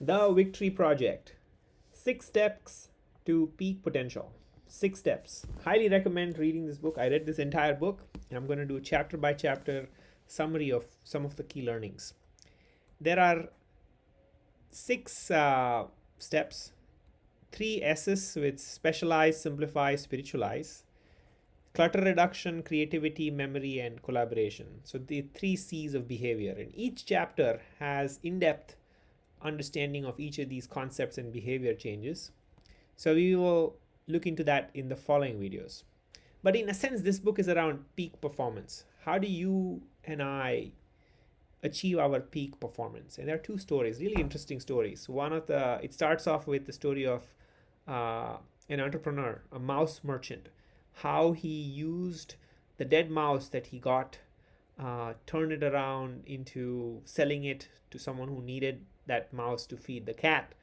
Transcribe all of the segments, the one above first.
The Victory Project: 6 Steps to Peak Potential. 6 steps. Highly recommend reading this book. I read this entire book, and I'm going to do a chapter by chapter summary of some of the key learnings. There are 6 steps, 3 S's with specialize, simplify, spiritualize, clutter reduction, creativity, memory, and collaboration. So the 3 C's of behavior. And each chapter has in depth understanding of each of these concepts and behavior changes. So we will look into that in the following videos. But in a sense, this book is around peak performance. How do you and I achieve our peak performance? And there are 2 stories, really interesting stories. It starts off with the story of an entrepreneur, a mouse merchant, how he used the dead mouse that he got, turned it around into selling it to someone who needed that mouse to feed the cat,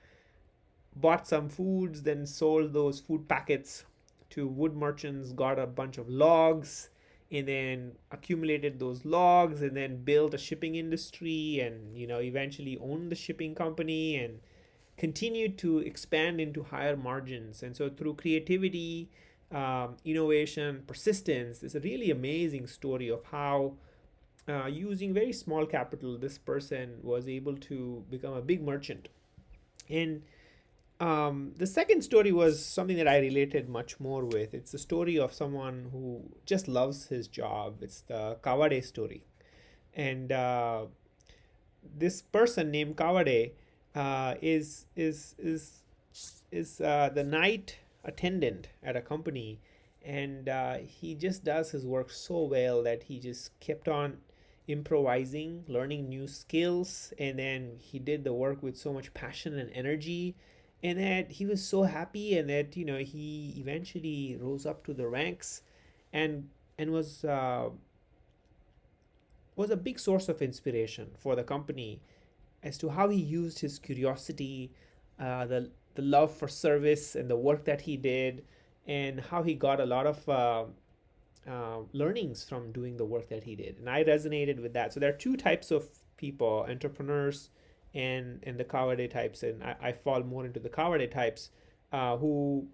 bought some foods, then sold those food packets to wood merchants, got a bunch of logs, and then accumulated those logs, and then built a shipping industry, and eventually owned the shipping company and continued to expand into higher margins. And so through creativity, innovation, persistence, it's a really amazing story of how using very small capital, this person was able to become a big merchant. And the second story was something that I related much more with. It's a story of someone who just loves his job. It's the Kawade story. And this person named Kawade is the night attendant at a company, and he just does his work so well that he just kept on improvising, learning new skills, and then he did the work with so much passion and energy, and that he was so happy, and that he eventually rose up to the ranks, and was a big source of inspiration for the company as to how he used his curiosity, the love for service, and the work that he did, and how he got a lot of learnings from doing the work that he did. And I resonated with that. So there are 2 types of people: entrepreneurs and the Kawade types. And I fall more into the Kawade types, who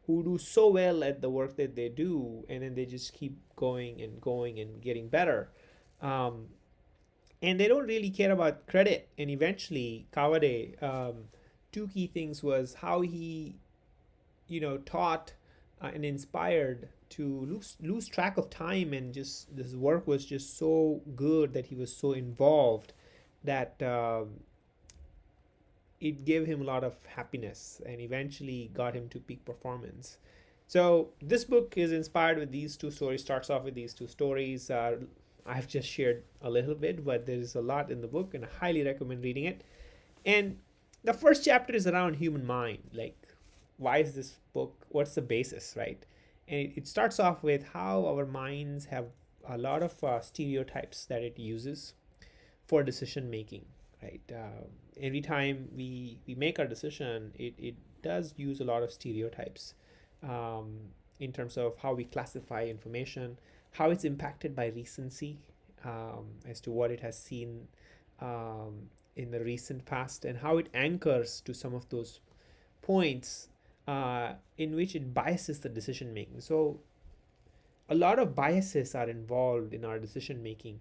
do so well at the work that they do, and then they just keep going and getting better. Um, and they don't really care about credit. And eventually, Kawade, 2 key things was how he, taught and inspired to lose track of time, and just this work was just so good that he was so involved that it gave him a lot of happiness and eventually got him to peak performance. So this book is inspired with these 2 stories. Starts off with these 2 stories. I've just shared a little bit, but there is a lot in the book, and I highly recommend reading it. And the first chapter is around human mind. Like, why is this book? What's the basis, right? And it starts off with how our minds have a lot of stereotypes that it uses for decision making, right? Every time we make our decision, it does use a lot of stereotypes, in terms of how we classify information, how it's impacted by recency, as to what it has seen in the recent past, and how it anchors to some of those points in which it biases the decision making. So a lot of biases are involved in our decision making.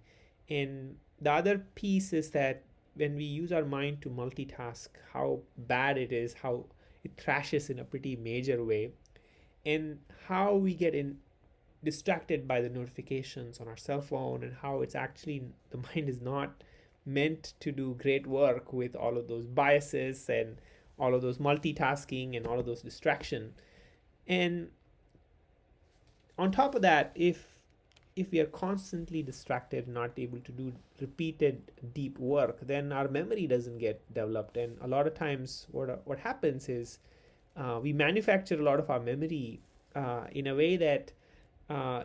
And the other piece is that when we use our mind to multitask, how bad it is, how it thrashes in a pretty major way, and how we get distracted by the notifications on our cell phone, and how it's actually, the mind is not meant to do great work with all of those biases and all of those multitasking and all of those distraction. And on top of that, if we are constantly distracted, not able to do repeated deep work, then our memory doesn't get developed. And a lot of times what happens is we manufacture a lot of our memory in a way that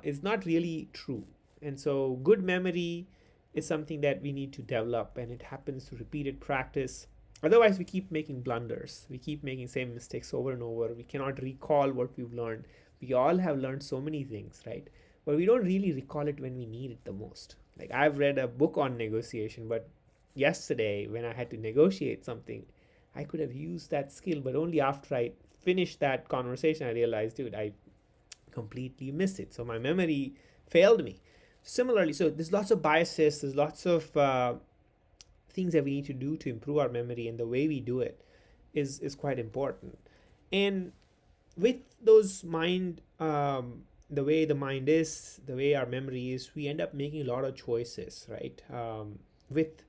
is not really true. And so good memory is something that we need to develop, and it happens through repeated practice. Otherwise, we keep making blunders. We keep making same mistakes over and over. We cannot recall what we've learned. We all have learned so many things, right? But we don't really recall it when we need it the most. Like, I've read a book on negotiation, but yesterday when I had to negotiate something, I could have used that skill, but only after I finished that conversation I realized, dude, I completely missed it. So my memory failed me. Similarly, so there's lots of biases, there's lots of things that we need to do to improve our memory, and the way we do it is quite important. And with those mind, the way the mind is, the way our memory is, we end up making a lot of choices, right? With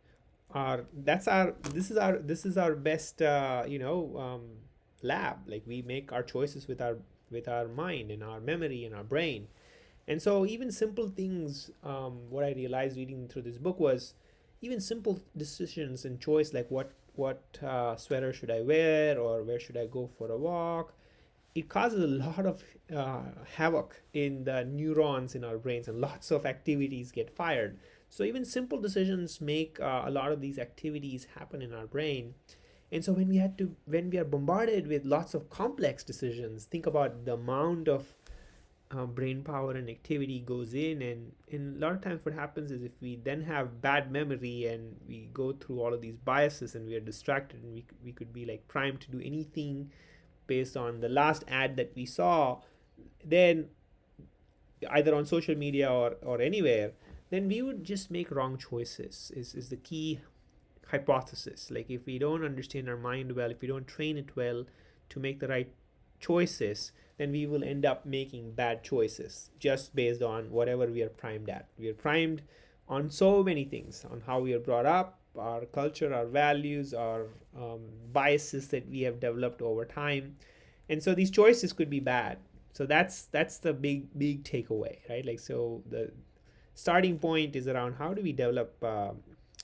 our that's our this is our best lab. Like, we make our choices with our mind and our memory and our brain. And so even simple things, what I realized reading through this book was even simple decisions and choice, like what sweater should I wear, or where should I go for a walk. It causes a lot of havoc in the neurons in our brains, and lots of activities get fired. So even simple decisions make a lot of these activities happen in our brain. And so when we are bombarded with lots of complex decisions, think about the amount of brain power and activity goes in. And a lot of times what happens is, if we then have bad memory and we go through all of these biases and we are distracted, and we could be like primed to do anything based on the last ad that we saw, then either on social media or anywhere, then we would just make wrong choices, is the key hypothesis. Like, if we don't understand our mind well, if we don't train it well to make the right choices, then we will end up making bad choices just based on whatever we are primed at. We are primed on so many things, on how we are brought up, our culture, our values, our biases that we have developed over time. And so these choices could be bad. So that's the big takeaway, right? Like, so the starting point is around how do we develop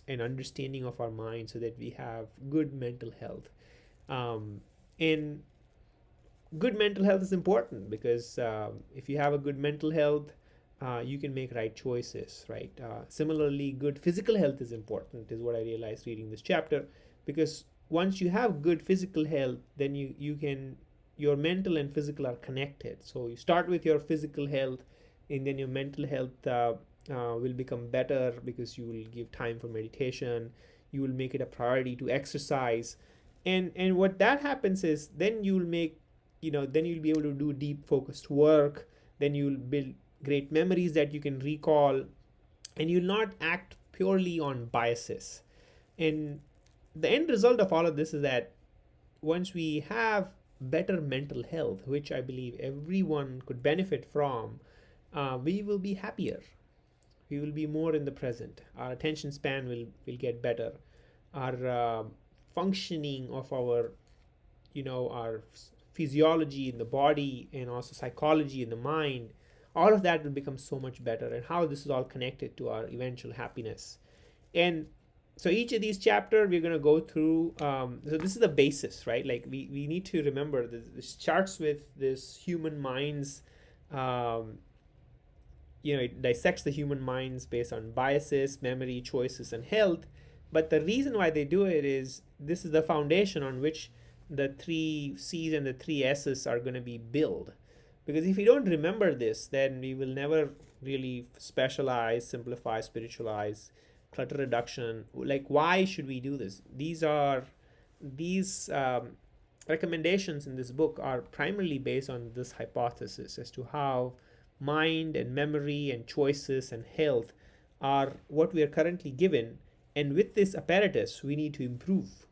an understanding of our mind so that we have good mental health. And good mental health is important because if you have a good mental health, you can make right choices, right? Similarly, good physical health is important, is what I realized reading this chapter, because once you have good physical health, then you can, your mental and physical are connected. So you start with your physical health, and then your mental health will become better because you will give time for meditation. You will make it a priority to exercise, and what that happens is, then you'll make, then you'll be able to do deep focused work. Then you'll build great memories that you can recall, and you'll not act purely on biases. And the end result of all of this is that once we have better mental health, which I believe everyone could benefit from, we will be happier. We will be more in the present. Our attention span will get better. Our functioning of our physiology in the body, and also psychology in the mind, all of that will become so much better, and how this is all connected to our eventual happiness. And so each of these chapters we're going to go through, so this is the basis, right? Like, we need to remember this starts with this human minds. It dissects the human minds based on biases, memory, choices, and health. But the reason why they do it is, this is the foundation on which the 3 C's and the 3 S's are going to be built. Because if we don't remember this, then we will never really specialize, simplify, spiritualize, clutter reduction. Like, why should we do this? These recommendations in this book are primarily based on this hypothesis as to how mind and memory and choices and health are what we are currently given. And with this apparatus, we need to improve.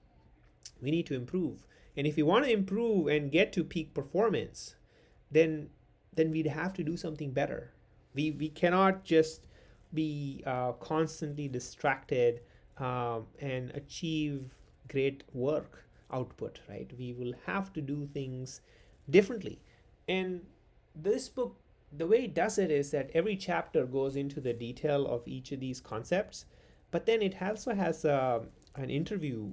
And if we want to improve and get to peak performance, then we'd have to do something better. We cannot just be constantly distracted and achieve great work output, right? We will have to do things differently. And this book, the way it does it is that every chapter goes into the detail of each of these concepts, but then it also has an interview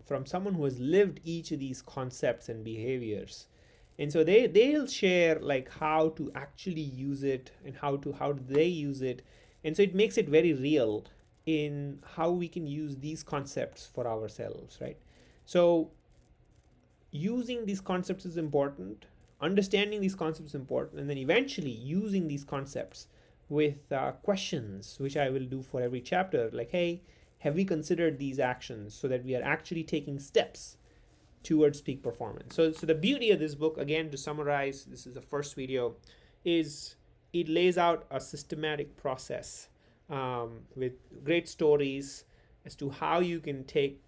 from someone who has lived each of these concepts and behaviors. And so they'll share like how to actually use it, and how do they use it. And so it makes it very real in how we can use these concepts for ourselves, right? So using these concepts is important, understanding these concepts is important, and then eventually using these concepts with questions, which I will do for every chapter. Like, hey, have we considered these actions so that we are actually taking steps towards peak performance? So the beauty of this book, again, to summarize, this is the first video, is it lays out a systematic process with great stories as to how you can take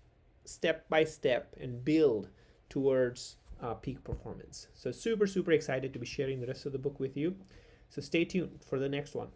step by step and build towards peak performance. So super, super excited to be sharing the rest of the book with you. So stay tuned for the next one.